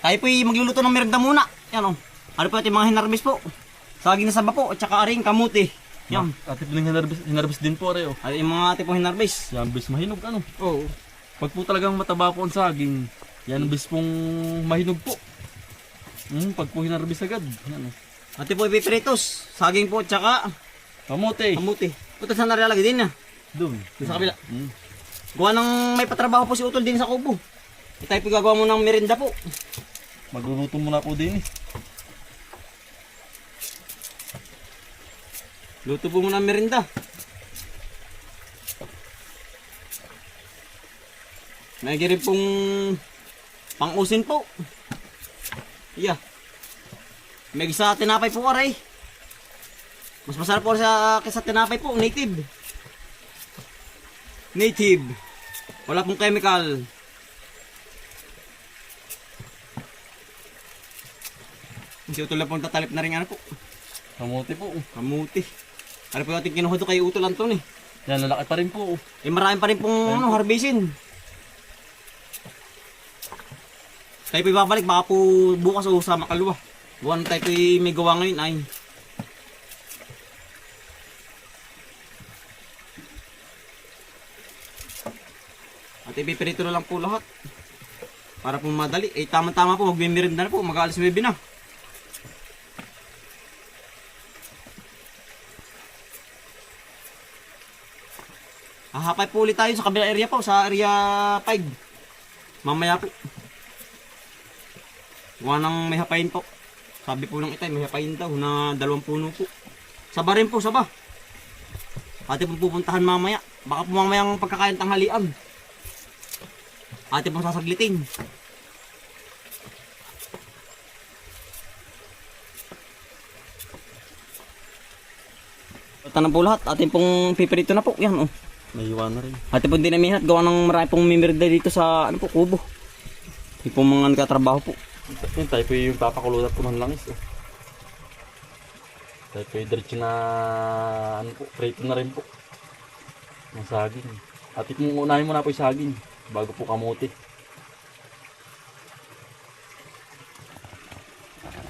Tayo po magluluto ng merienda muna. Yan o. Ano po ito, mga hinarbis po. Saging na saba po, at saka aring kamuti. Yan. Ate po ng hinarbis din po rin. Ay, yung mga tipong hinarbis. Yan, bis mahinog ano. Oo. Pag po talagang mataba po ang saging, yan bis pong mahinog po. Pag po hinarbis agad. Yan o. Ate po ipipritos. Saging po, at saka Kamote. kamuti. Puto saan nalalagay din na. Doon. Doon sa kabila. Gawa ng may patrabaho po si Utol din sa kubo. Tayo po gagawa mo ng merienda po. Magluluto muna po din eh. Luto po muna ang merienda. May rin pong pang-usin po. Yeah. May isa tinapay po aray. Mas masarap po sa kaysa tinapay po, native. Native. Wala pong chemical. Si Utol na pong tatalip na rin ano po. Kamote po. Kamuti. Ano po natin kinuha doon kay Utol Anton eh. Yan, lalaki pa rin po. Eh marami pa rin pong ano, harbisin. Tayo po ibabalik, baka po bukas o sa makalawa. Buwan tayo po may gawa ngayon ay. At ipipirito na lang po lahat. Para po madali. Eh tama-tama po, magmimirinda na po, mag-aalas 9 na. Hahapay po ulit tayo sa kabilang area po, sa area 5. Mamaya po. Gawa ng may hapayin po. Sabi po ng itay, may hapayin daw na 2 puno po. Saba rin po, saba. Ate po pupuntahan mamaya. Baka po mamaya ang pagkakain tanghalian. Ate po sasaglitin. Ito na po lahat. Atin pong pipirito na po. Yan oh. May iwan na rin. Ate po dinamihan at gawa ng marami pong mimirda dito sa ano po, kubo. Yung pong mga nagkatrabaho po. Yan, tayo po yung papakulunat po ng langis. Tayo po yung diretso na ano po, prito na rin po. Ng saging. At unahin mo na po yung saging bago po kamote.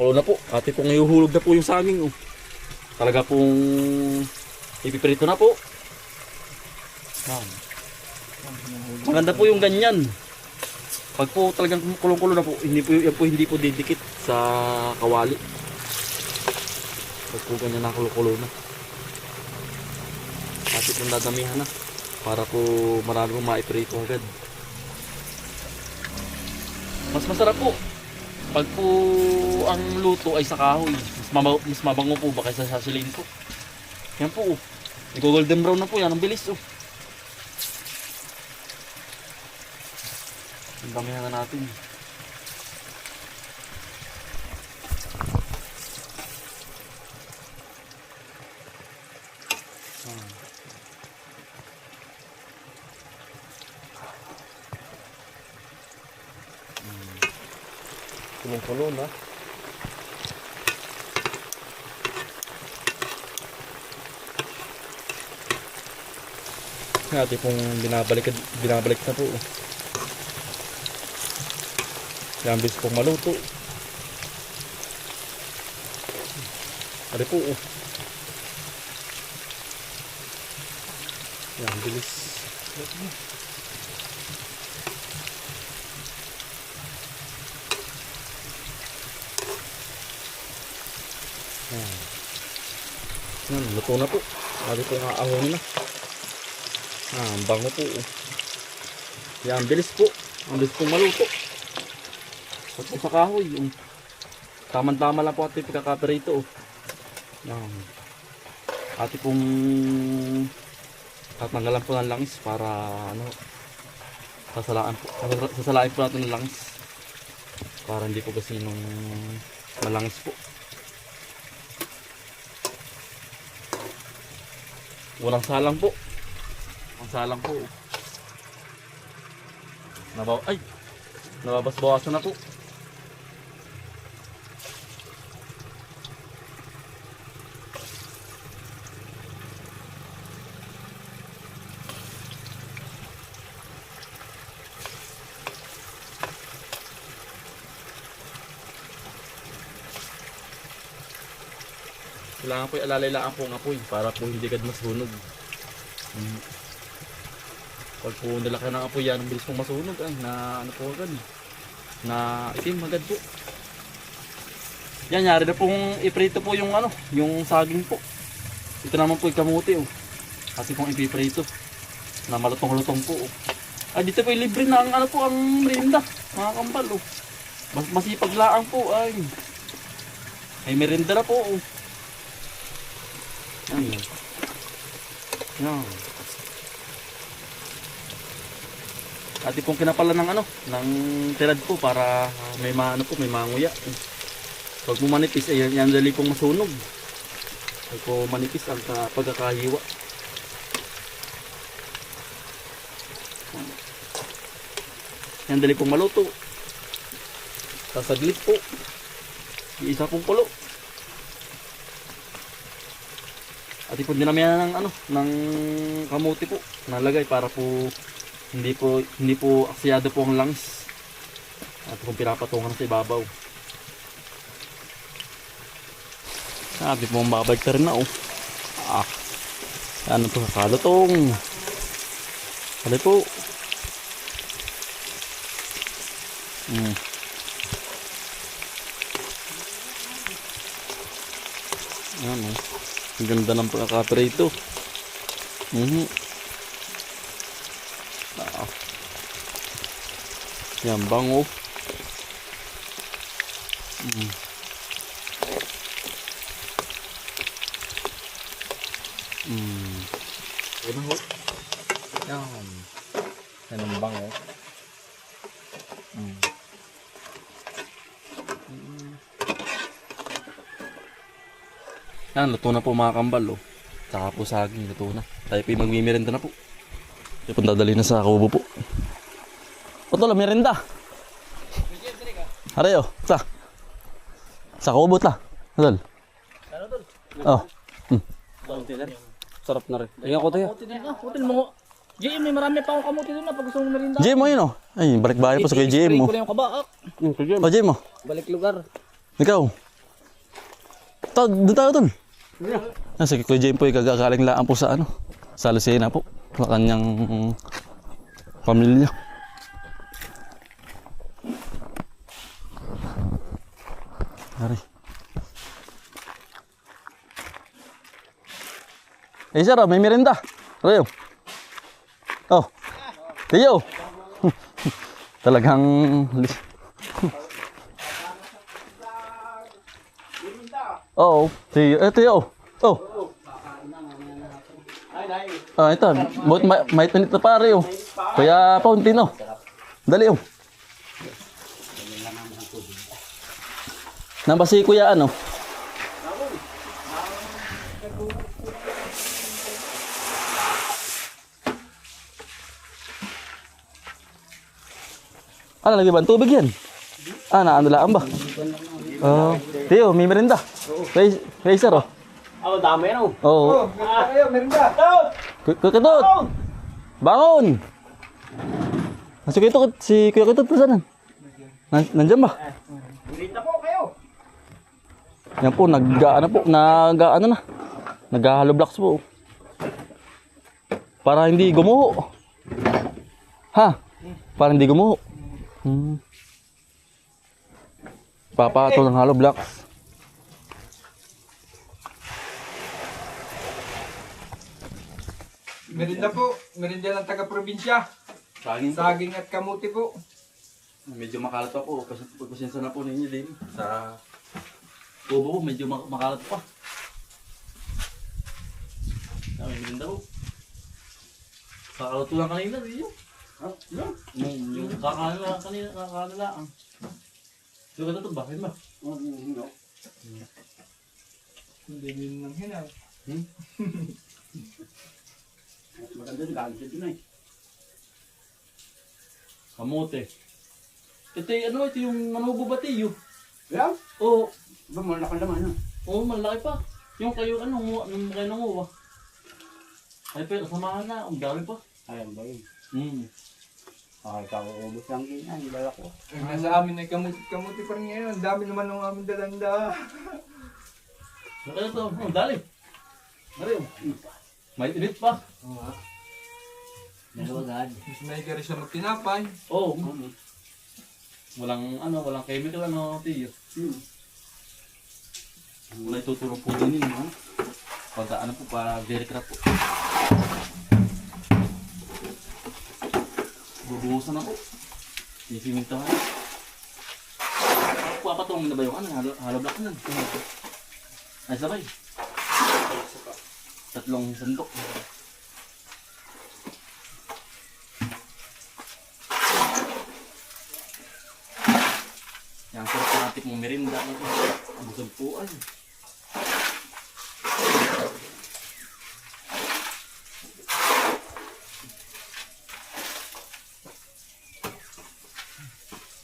Kulo na po. Ate pong iuhulog na po yung saging. Talaga pong ipiprito na po. Maganda po yung ganyan. Pag po talagang kulong-kulo na po, hindi po didikit sa kawali. Pag po ganyan na kulo-kulo na. Kasi pong dadamihan na para po marami pong maiprito agad. Mas masarap po pag po ang luto ay sa kahoy. Mas mabango po ba kaysa sa silin po. Yan po. Nag-golden brown na po yan. Ang bilis oh. Ang damihan na natin. Kulong-kulo na. Ate pong binabalik na po. Yan bis pong maluto. Ari po. Yan bilis. Yan, luto na po. Ari po nga ahon na. Ang bango po. Yan bilis po. Ang bilis pong maluto. At sa kahoy, yung tamang-tama lang po ate pagkakaperito. Yan. Ate pong tatanggalan po ng langis para ano, sasalain po natin ng langis para hindi po kasi nung malangis po. Walang salang po. Ang salang po. Nababas-bawasan na po. Kailangan po alalailaan po ang apoy para po hindi agad masunog. Pag po nilaki ng apoy yan, ang bilis pong masunog ay na ano po agad. Na itim agad po. Yan, yari na pong iprito po yung ano, yung saging po. Ito naman po yung kamuti oh. Kasi kung ipiprito na malutong-lutong po oh. Ay dito po yung libre na ang ano po ang merienda, mga kambal oh. Masipag laang po ay. Ay merienda na po oh. Yan. Yan. At pong kinapala ng ano, ng tirad po para may maano po, may manguya. Pag po manipis, ay yan dali pong masunog. Pag po manipis ang pagkakahiwa. Yan dali pong maluto. Sasaglit po. Isa pong kulo. At ipon din namin ng ano, ng kamuti po. Nalagay para po hindi po aksiyado po ang langis. At kung pinapatungan sa ibabaw. Sabi po babalik ka rin na oh. Ano to kakalutong. Hali po. Ano? Ang ganda ng pagkakaprito. Yan bango. Ano ho? Yan ang bango. Yan, luto na po mga kambal oh. Saka po saging, luto na. Tayo po yung magmimerenda na po. Tayo po dadali na sa kubo po. O tol, merenda. Aray oh, sa kubo ta. Tol. Oh. Sarap na rin. Tingnan ko tayo. Hotel mo. JM, may marami pa akong kamuti doon na pag gusto mong merinda. JM mo yun oh. Ay, balik bahay po sa kay JM mo. Ko na yung kabaak. Oh, JM mo. Balik lugar. Ikaw. Doon tayo tol. Sige, Kuya Jane po ay kagagaling laan po sa ano, sa Lucena po, sa kanyang pamilya. Ari. Eh sir, may merienda. Rayo. Oh. Tiyo. Talagang Oo, tiyo. Tiyo. Oh. Ito. May minute na pare oh. Kuya Pauntino. Dali oh. Namba si Kuya ano? Ano lagi ba? Tubig yan? Ano laan ba? Tiyo, may merinda. Kay sir oh. Dami no. Oo. Ayo, merinda. Kuya bangon! Si Kuya Kitut, saan? Nandiyan ba? Merinda po kayo. Yan po, naghahalo blocks po. Para hindi gumuho. Ha? Para hindi gumuho. Papato ng hollow blocks. Merinda po, merinda ng taga-probinsya. Saging at kamuti po. Medyo makalat pa po. Pagpasensya na po ninyo din. Sa kubo po, medyo makalat pa. May merinda po. Kakaluto lang kanina, di yun. Ha? Yung kakala kanina, kakala lang. Yung ito ba? Bakit ba? Hindi nyo nang hinaw. Maganda yung galit ito na eh. Kamote. Ito yung manubo ba tiyo? Yan? Oo. Ba, malaki naman yun. Oo, malaki pa. Yung kayo, nung kayo nanguha. Ay, pero samahan na. Ang dami pa. Ayan ba yun? Okay, kauubos lang din yan, dala ko. Nasa amin ay kamuti pa rin ngayon. Ang dami naman ng aming dalanda. Ano to? Oh, dali. Mario. May init pa. Nalawagad. Mas may gari siya magtinapay. Oo. Walang chemical tiyo. Wala itutulong po din yun, no? Pagka po, para very crap po. Bubuhusan ako. Isimintahan. Papatungin na ba yung halo block na? Ay, sabay. 3 sandok. Yang sarap natin mong merinda. Ang busog po ay.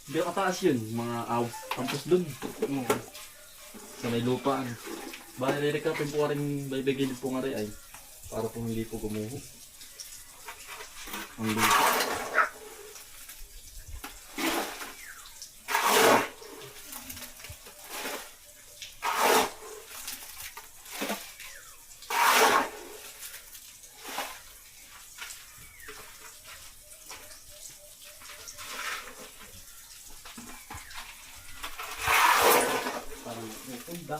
Hindi kataas yun, mga aws. Campus dun. Sa may lupaan. Bali, re-recapin po rin baybigilid po nga rin ay. Para po hindi po gumuho. Ang lupa. Parang may tunda.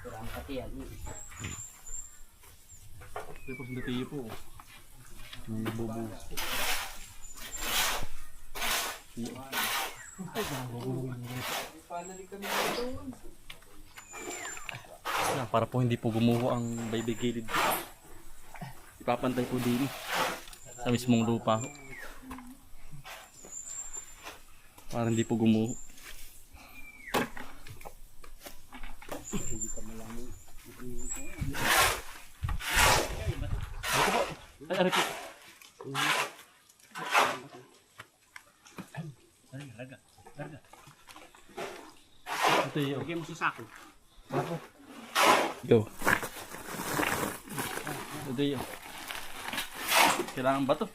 Kurang pati yan. Tapos natiyo po. May bubuhos po. Finally kami dito. Yan, para po hindi po gumuho ang baybigilid po. Ipapantay po din sa mismong lupa ho. Para hindi po gumuho. Ay, ari po. Ito yun. Lagyan mo sa sako. Go. Ito yun. Kailangan ba ito?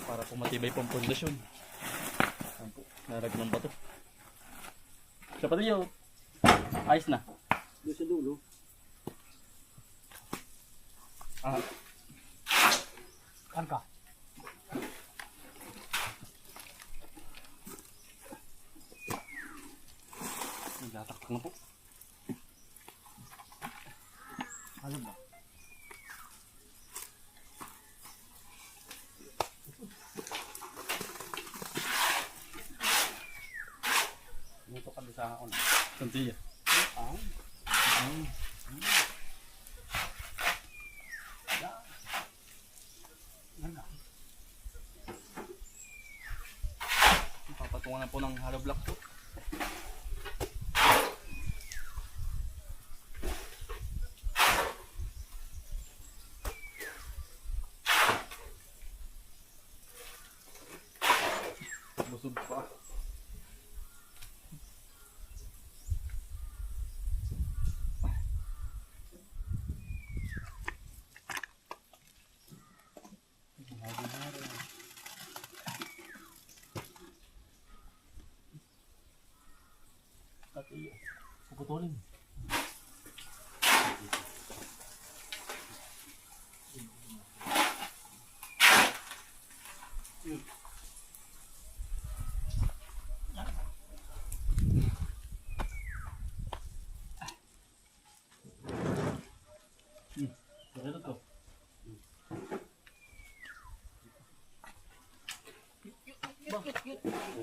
Para po matibay pang pundasyon. Ayan po. Narag ng bato. Siya pa rin yun. Ayos na. Doon sa dulo. Ah. Karga. Nagtataktak na po. Ano ba? Dito kami sa ako na. Santiya. Papatungan na po ng hollow block po. Busog pa. Pati puputulin. Ito to.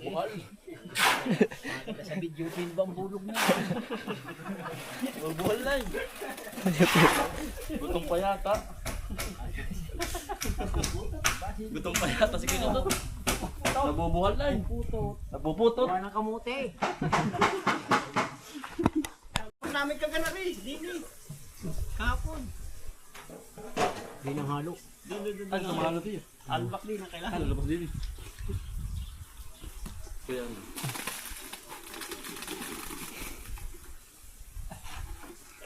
Buhal. Sa video pin ba ang bulog na? Buhal na eh. Gutom pa yata. Gutom pa yata si Kinodot. Nabubuhal na eh. Napuputot. Parang kamote. namin kaganari. Dini. Kahapon. Di nang halo. Ay, namahalo tayo. Albak din ang kailangan. Ano, labas din eh. Kaya ano.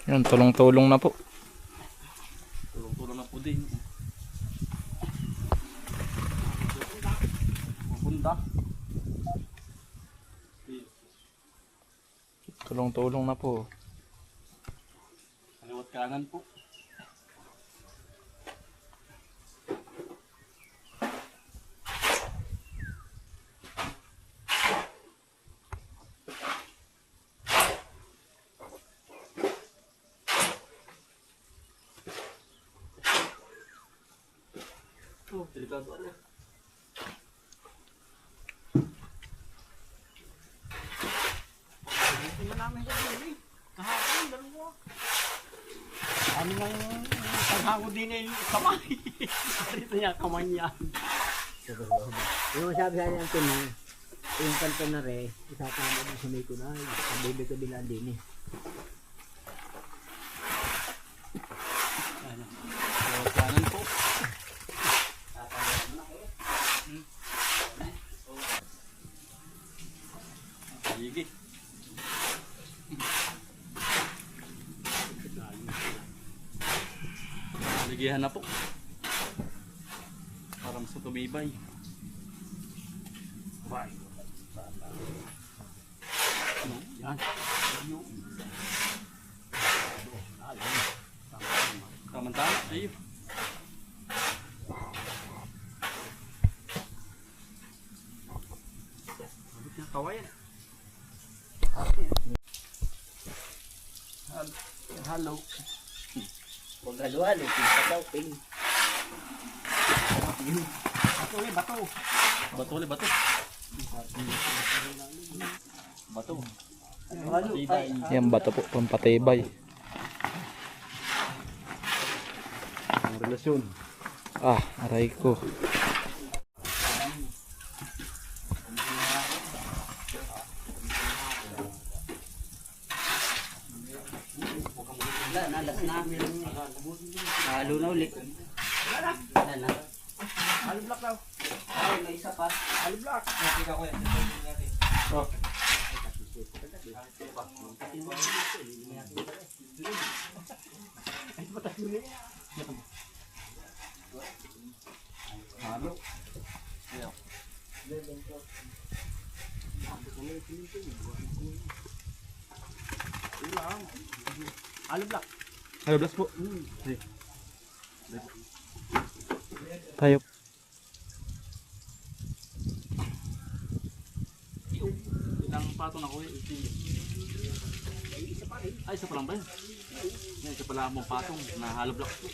Yan, tulong-tulong na po. Tulong-tulong na po din. Pupunta. Tulong-tulong na po. Kaliwat kanan po. Oh, delikado ano. Hindi na namin kaganari. Kahapon, dalawa. Ano nga yung paghango din ay kamay. Dito niya, kamay niya. Yung sabi sa niya ito na, yung kanto na re, isasama mo sa may kunay, ang bebe ko bilang din eh. Kaliwat kanan po. Sige. Ligihan na po. Para mas tumibay. Yan. Tama-tama. Ayun. Kawayan. Hello. Huwag halo-halo, pinapataw, ping. Bato ulit, bato. Bato ulit, bato. Bato. Halo, Tibay. Yan, bato po, pampatibay. Ang relasyon. Ah, aray ko. wala, nalas na. Halo na ulit. Wala na. Halo block daw. Ay, may isa pa. Halo block. Halo. Halo block. Halo, blast po. Tayo. Ilang patong ako eh. Ay, isa pa lang ba yun? Yan, isa pala mong patong na hollow block po.